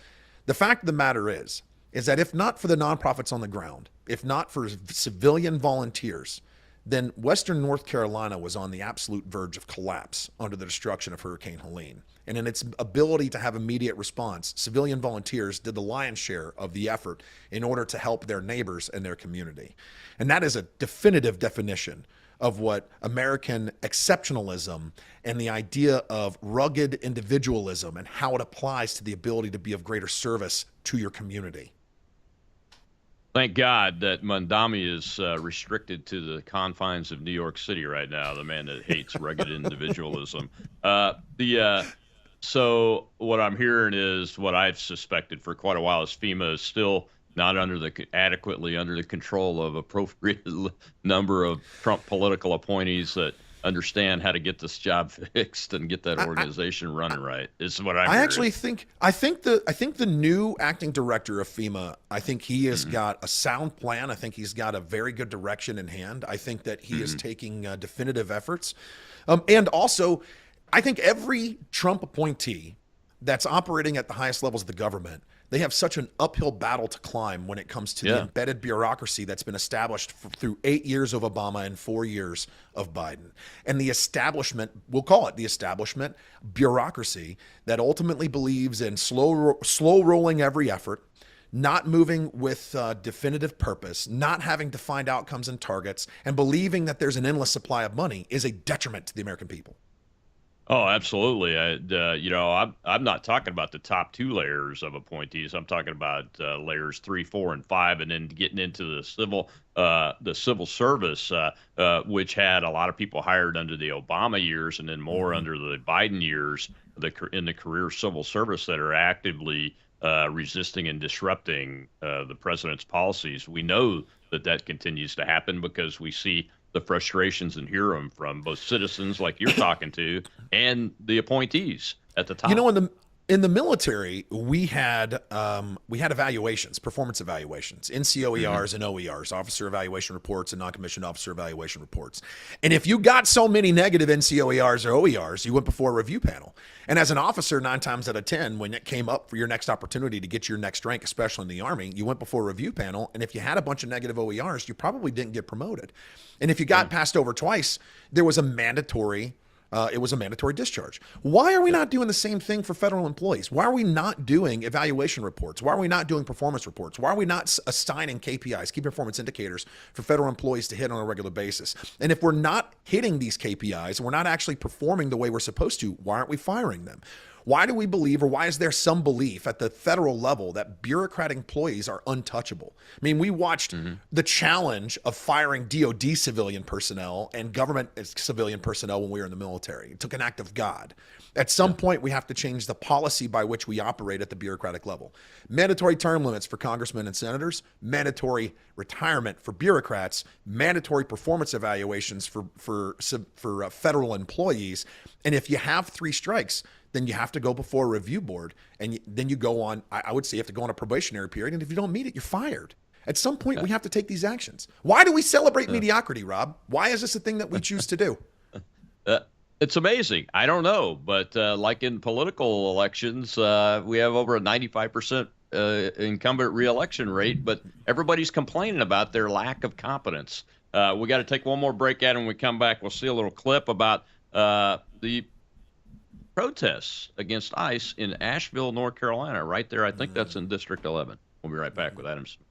I: The fact of the matter is that if not for the nonprofits on the ground, if not for civilian volunteers, then Western North Carolina was on the absolute verge of collapse under the destruction of Hurricane Helene. And in its ability to have immediate response, civilian volunteers did the lion's share of the effort in order to help their neighbors and their community. And that is a definitive definition of what American exceptionalism and the idea of rugged individualism and how it applies to the ability to be of greater service to your community.
H: Thank God that Mondami is restricted to the confines of New York City right now, the man that hates rugged individualism. So what I'm hearing is what I've suspected for quite a while is FEMA is still not adequately under the control of appropriate number of Trump political appointees that understand how to get this job fixed and get that organization running right. Is what I'm hearing.
I: I think the new acting director of FEMA, I think he has got a sound plan. I think he's got a very good direction in hand. I think that he is taking definitive efforts. And also, I think every Trump appointee that's operating at the highest levels of the government, they have such an uphill battle to climb when it comes to the embedded bureaucracy that's been established through 8 years of Obama and 4 years of Biden. And the establishment, we'll call it the establishment bureaucracy, that ultimately believes in slow rolling every effort, not moving with definitive purpose, not having defined outcomes and targets, and believing that there's an endless supply of money is a detriment to the American people.
H: Oh, absolutely. I'm not talking about the top two layers of appointees. I'm talking about layers 3, 4, and 5, and then getting into the civil service, which had a lot of people hired under the Obama years, and then more under the Biden years, in the career civil service that are actively resisting and disrupting the president's policies. We know that continues to happen because we see the frustrations and hear them from both citizens like you're talking to and the appointees at the top.
I: You know, in the military, we had evaluations, performance evaluations, NCOERs and OERs, officer evaluation reports and non-commissioned officer evaluation reports. And if you got so many negative NCOERs or OERs, you went before a review panel. And as an officer, 9 times out of 10, when it came up for your next opportunity to get your next rank, especially in the Army, you went before a review panel. And if you had a bunch of negative OERs, you probably didn't get promoted. And if you got passed over twice, there was a mandatory discharge. Why are we not doing the same thing for federal employees? Why are we not doing evaluation reports? Why are we not doing performance reports? Why are we not assigning KPIs, key performance indicators, for federal employees to hit on a regular basis? And if we're not hitting these KPIs and we're not actually performing the way we're supposed to, why aren't we firing them? Why do we believe, or why is there some belief at the federal level that bureaucratic employees are untouchable? I mean, we watched the challenge of firing DOD civilian personnel and government civilian personnel when we were in the military. It took an act of God. At some point, we have to change the policy by which we operate at the bureaucratic level. Mandatory term limits for congressmen and senators, mandatory retirement for bureaucrats, mandatory performance evaluations for federal employees. And if you have 3 strikes, then you have to go before a review board, and then you go on, I would say you have to go on a probationary period, and if you don't meet it, you're fired. At some point, we have to take these actions. Why do we celebrate mediocrity, Rob? Why is this a thing that we choose to do?
H: It's amazing. I don't know, but like in political elections, we have over a 95% incumbent reelection rate, but everybody's complaining about their lack of competence. We got to take one more break at it. When we come back, we'll see a little clip about the protests against ICE in Asheville, North Carolina, right there. I think that's in District 11. We'll be right back with Adam Smith.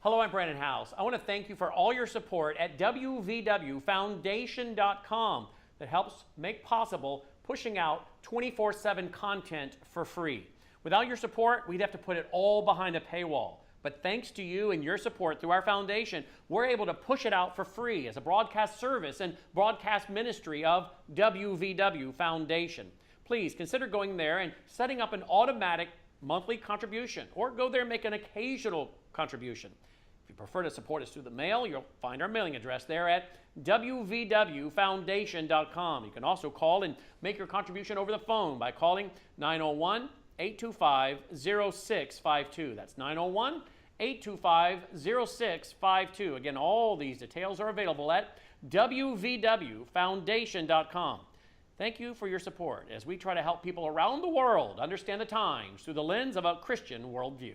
M: Hello, I'm Brandon House. I want to thank you for all your support at wvwfoundation.com that helps make possible pushing out 24/7 content for free. Without your support, we'd have to put it all behind a paywall. But thanks to you and your support through our foundation, we're able to push it out for free as a broadcast service and broadcast ministry of WVW Foundation. Please consider going there and setting up an automatic monthly contribution, or go there and make an occasional contribution. If you prefer to support us through the mail, you'll find our mailing address there at wvwfoundation.com. You can also call and make your contribution over the phone by calling 901-825-0652. That's 901-825-0652. Again, all these details are available at wvwfoundation.com. Thank you for your support as we try to help people around the world understand the times through the lens of a Christian worldview.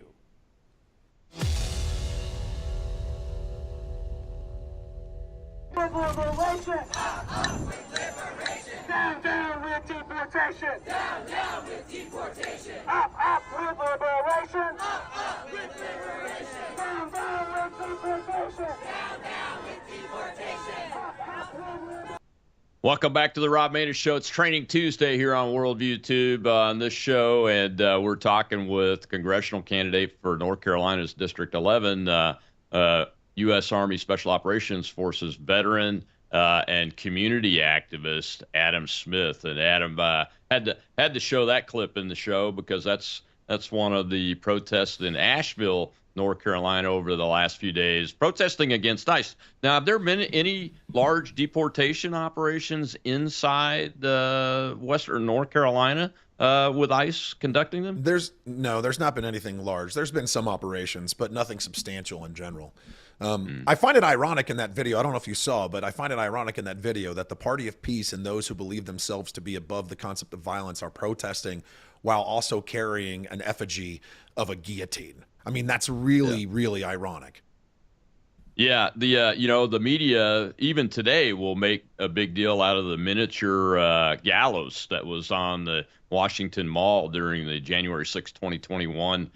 N: With liberation! Up with liberation! Down with deportation! Down with deportation! Up with liberation! Up with liberation! Down with deportation! Down with deportation! Up with liberation!
H: Welcome back to the Rob Maness Show. It's Training Tuesday here on Worldview Tube on this show, and we're talking with congressional candidate for North Carolina's District 11, U.S. Army Special Operations Forces veteran and community activist Adam Smith. And Adam had to show that clip in the show because that's one of the protests in Asheville, North Carolina, over the last few days, protesting against ICE. Now, have there been any large deportation operations inside Western North Carolina with ICE conducting them?
I: There's not been anything large. There's been some operations, but nothing substantial in general. I find it ironic in that video. I don't know if you saw, but I find it ironic in that video that the Party of Peace and those who believe themselves to be above the concept of violence are protesting while also carrying an effigy of a guillotine. I mean, that's really, really ironic.
H: Yeah, the media even today will make a big deal out of the miniature gallows that was on the Washington Mall during the January 6, 2021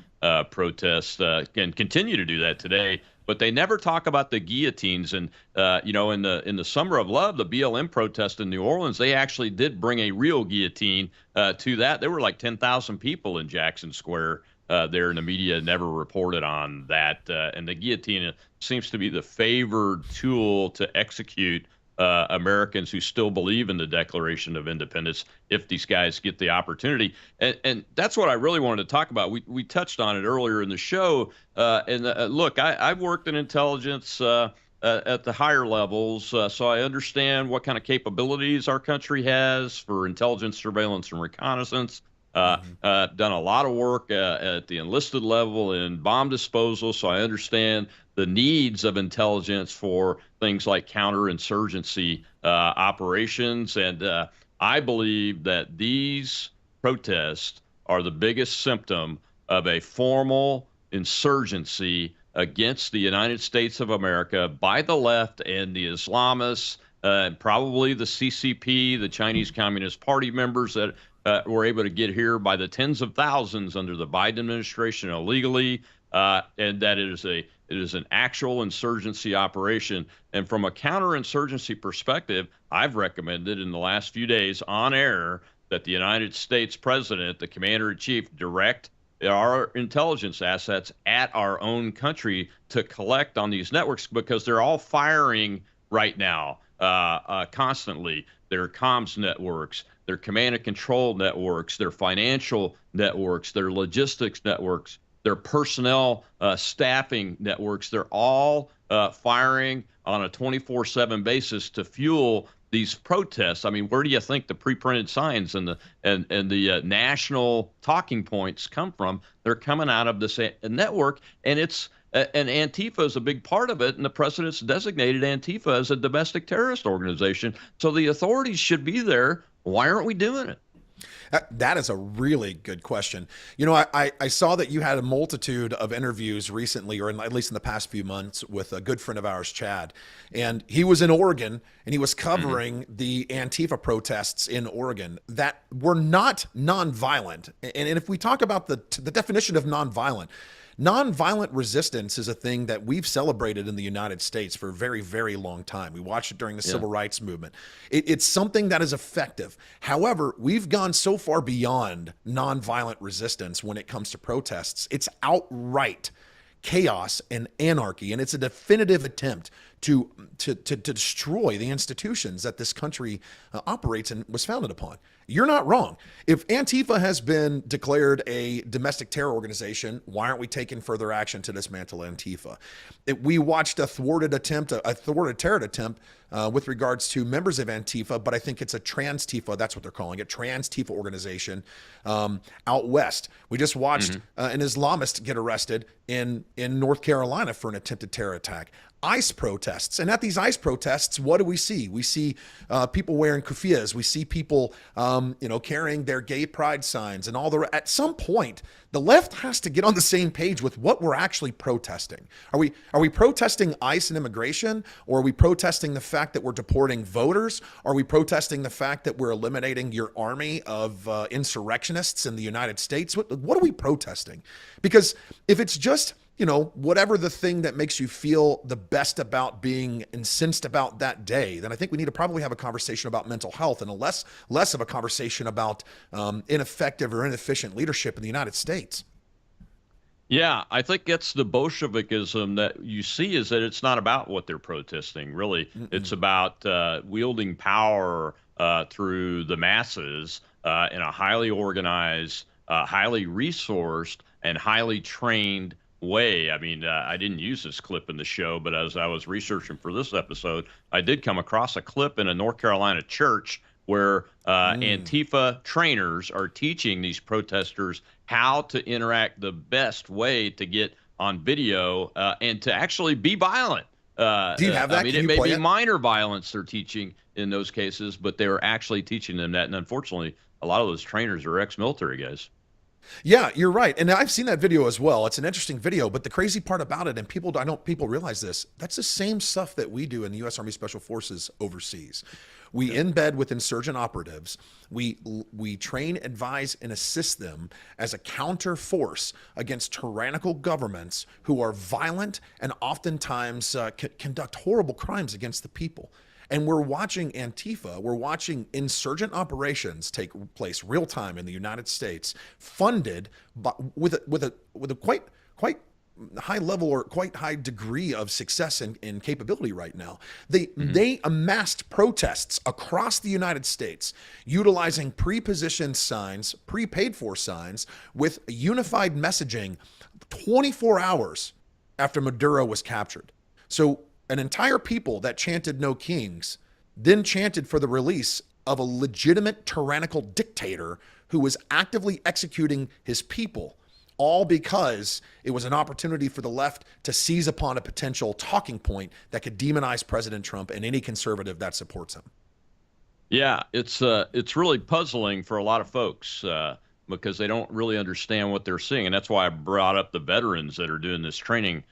H: protest, and continue to do that today. But they never talk about the guillotines. And in the Summer of Love, the BLM protest in New Orleans, they actually did bring a real guillotine to that. There were like 10,000 people in Jackson Square there, and the media never reported on that. And the guillotine seems to be the favored tool to execute Americans who still believe in the Declaration of Independence if these guys get the opportunity. And that's what I really wanted to talk about. We touched on it earlier in the show. Look, I've worked in intelligence at the higher levels, so I understand what kind of capabilities our country has for intelligence, surveillance, and reconnaissance. Done a lot of work at the enlisted level in bomb disposal, so I understand the needs of intelligence for things like counterinsurgency operations. And I believe that these protests are the biggest symptom of a formal insurgency against the United States of America by the left and the Islamists, probably the CCP, the Chinese Communist Party members that were able to get here by the tens of thousands under the Biden administration illegally, and that it is an actual insurgency operation. And from a counterinsurgency perspective, I've recommended in the last few days on air that the United States president, the commander-in-chief, direct our intelligence assets at our own country to collect on these networks, because they're all firing right now constantly. Their comms networks, their command and control networks, their financial networks, their logistics networks, their personnel staffing networks. They're all firing on a 24/7 basis to fuel these protests. I mean, where do you think the pre-printed signs and the national talking points come from? They're coming out of this network, and Antifa is a big part of it, and the president's designated Antifa as a domestic terrorist organization. So the authorities should be there. Why aren't we doing it?
I: That is a really good question. You know, I saw that you had a multitude of interviews recently, or at least in the past few months, with a good friend of ours, Chad. And he was in Oregon, and he was covering the Antifa protests in Oregon that were not nonviolent. And if we talk about the definition of nonviolent resistance is a thing that we've celebrated in the United States for a very, very long time. We watched it during the Civil Rights Movement. It's something that is effective. However, we've gone so far beyond nonviolent resistance when it comes to protests. It's outright chaos and anarchy, and it's a definitive attempt to destroy the institutions that this country operates and was founded upon. You're not wrong. If Antifa has been declared a domestic terror organization, why aren't we taking further action to dismantle Antifa? We watched a thwarted terror attempt with regards to members of Antifa, but I think it's a trans-Tifa, that's what they're calling it, trans-Tifa organization out west. We just watched an Islamist get arrested in North Carolina for an attempted terror attack. ICE protests. And at these ICE protests, what do we see? We see people wearing kufias. We see people, carrying their gay pride signs and all the. At some point, the left has to get on the same page with what we're actually protesting. Are we protesting ICE and immigration, or are we protesting the fact that we're deporting voters? Are we protesting the fact that we're eliminating your army of insurrectionists in the United States? What are we protesting? Because if it's just whatever the thing that makes you feel the best about being incensed about that day, then I think we need to probably have a conversation about mental health and less of a conversation about ineffective or inefficient leadership in the United States.
H: Yeah, I think that's the Bolshevikism that you see, is that it's not about what they're protesting. Really, it's about wielding power through the masses in a highly organized, highly resourced, and highly trained way. I mean, I didn't use this clip in the show, but as I was researching for this episode, I did come across a clip in a North Carolina church where Antifa trainers are teaching these protesters how to interact the best way to get on video and to actually be violent.
I: Do you have that?
H: I mean, it may be minor violence they're teaching in those cases, but they were actually teaching them that. And unfortunately, a lot of those trainers are ex-military guys.
I: Yeah, you're right. And I've seen that video as well. It's an interesting video, but the crazy part about it, and people realize this, that's the same stuff that we do in the U.S. Army Special Forces overseas. We embed with insurgent operatives. We train, advise, and assist them as a counter force against tyrannical governments who are violent and oftentimes conduct horrible crimes against the people. And we're watching Antifa, we're watching insurgent operations take place real time in the United States, funded with a quite high level or quite high degree of success and capability right now. They amassed protests across the United States utilizing pre-positioned signs, prepaid for signs with unified messaging 24 hours after Maduro was captured. So an entire people that chanted "No Kings" then chanted for the release of a legitimate tyrannical dictator who was actively executing his people, all because it was an opportunity for the left to seize upon a potential talking point that could demonize President Trump and any conservative that supports him.
H: Yeah, it's really puzzling for a lot of folks because they don't really understand what they're seeing. And that's why I brought up the veterans that are doing this training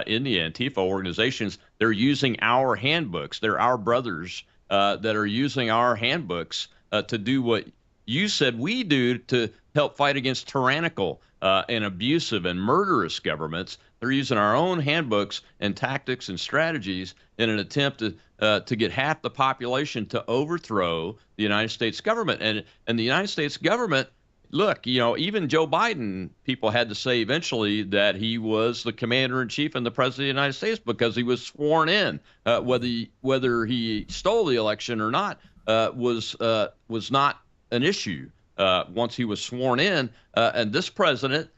H: in the Antifa organizations. They're using our handbooks. They're our brothers that are using our handbooks to do what you said we do to help fight against tyrannical and abusive and murderous governments. They're using our own handbooks and tactics and strategies in an attempt to get half the population to overthrow the United States government. And the United States government, look, even Joe Biden, people had to say eventually that he was the commander-in-chief and the president of the United States because he was sworn in. Whether he stole the election or not was not an issue once he was sworn in. And this president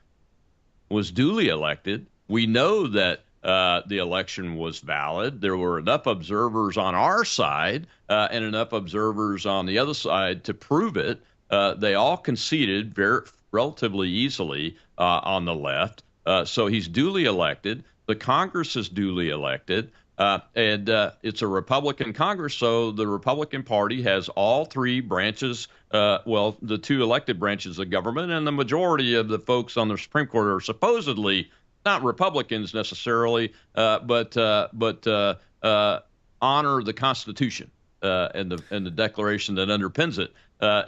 H: was duly elected. We know that the election was valid. There were enough observers on our side and enough observers on the other side to prove it. They all conceded relatively easily on the left. So he's duly elected. The Congress is duly elected. And it's a Republican Congress, so the Republican Party has all three branches, the two elected branches of government, and the majority of the folks on the Supreme Court are supposedly not Republicans necessarily, but honor the Constitution and the Declaration that underpins it.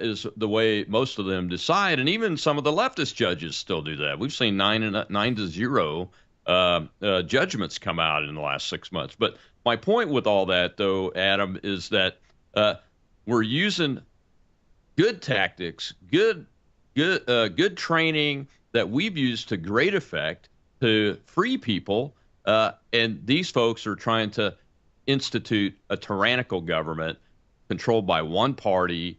H: Is the way most of them decide, and even some of the leftist judges still do that. We've seen 9-0 judgments come out in the last 6 months. But my point with all that, though, Adam, is that we're using good tactics, good training that we've used to great effect to free people, and these folks are trying to institute a tyrannical government controlled by one party,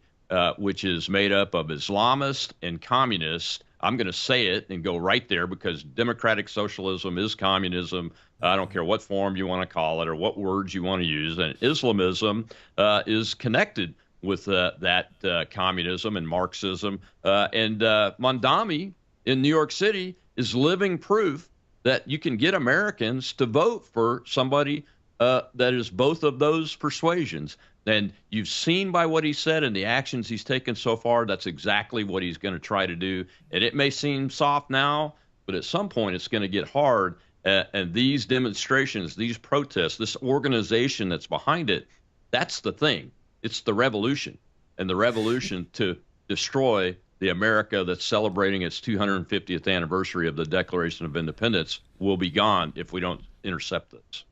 H: which is made up of Islamists and communists. I'm going to say it and go right there because democratic socialism is communism. I don't care what form you want to call it or what words you want to use. And Islamism is connected with that communism and Marxism. And Mondami in New York City is living proof that you can get Americans to vote for somebody that is both of those persuasions. And you've seen by what he said and the actions he's taken so far, that's exactly what he's going to try to do. And it may seem soft now, but at some point it's going to get hard. And these demonstrations, these protests, this organization that's behind it, that's the thing. It's the revolution. And the revolution to destroy the America that's celebrating its 250th anniversary of the Declaration of Independence will be gone if we don't intercept this.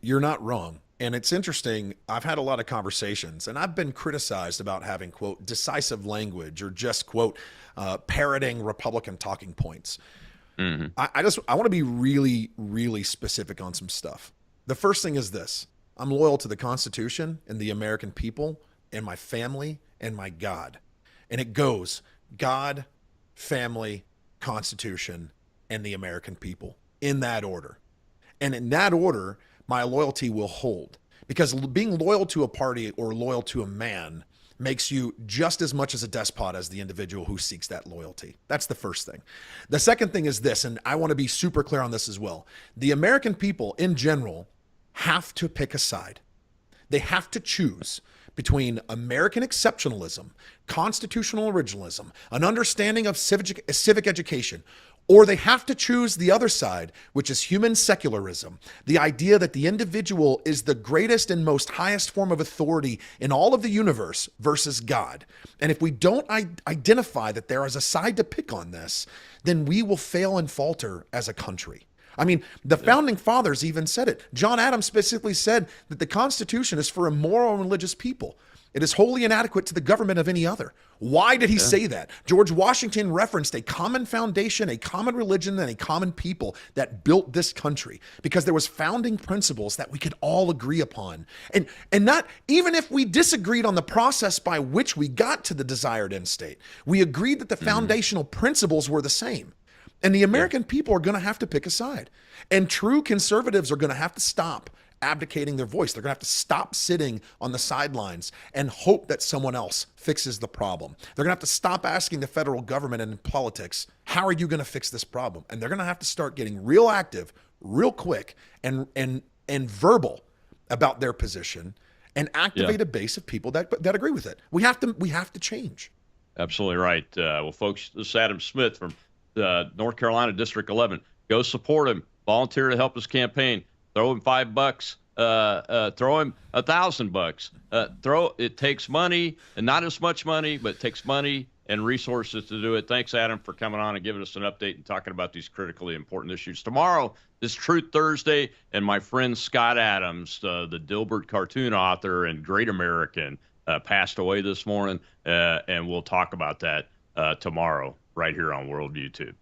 I: You're not wrong. And it's interesting. I've had a lot of conversations, and I've been criticized about having, quote, decisive language or just, quote, parroting Republican talking points.
H: Mm-hmm.
I: I want to be really, really specific on some stuff. The first thing is this. I'm loyal to the Constitution and the American people and my family and my God. And it goes God, family, Constitution, and the American people in that order. And in that order, my loyalty will hold, because being loyal to a party or loyal to a man makes you just as much as a despot as the individual who seeks that loyalty. That's the first thing. The second thing is this, and I want to be super clear on this as well. The American people in general have to pick a side. They have to choose between American exceptionalism, constitutional originalism, an understanding of civic education, or they have to choose the other side, which is human secularism, the idea that the individual is the greatest and most highest form of authority in all of the universe versus God. And if we don't identify that there is a side to pick on this, then we will fail and falter as a country. I mean, the founding fathers even said it. John Adams specifically said that the Constitution is for a moral and religious people. It is wholly inadequate to the government of any other. Why did he say that? George Washington referenced a common foundation, a common religion, and a common people that built this country, because there was founding principles that we could all agree upon. And not even if we disagreed on the process by which we got to the desired end state, we agreed that the foundational principles were the same. And the American people are going to have to pick a side. And true conservatives are going to have to stop abdicating their voice. They're going to have to stop sitting on the sidelines and hope that someone else fixes the problem. They're going to have to stop asking the federal government and politics, how are you going to fix this problem? And they're going to have to start getting real active, real quick, and verbal about their position, and activate a base of people that agree with it. We have to change.
H: Absolutely right. Well, folks, this is Adam Smith from North Carolina District 11. Go support him. Volunteer to help his campaign. Throw him $5. Throw him $1,000. It takes money, and not as much money, but it takes money and resources to do it. Thanks, Adam, for coming on and giving us an update and talking about these critically important issues. Tomorrow is Truth Thursday, and my friend Scott Adams, the Dilbert cartoon author and great American, passed away this morning, and we'll talk about that tomorrow right here on Worldview Tube.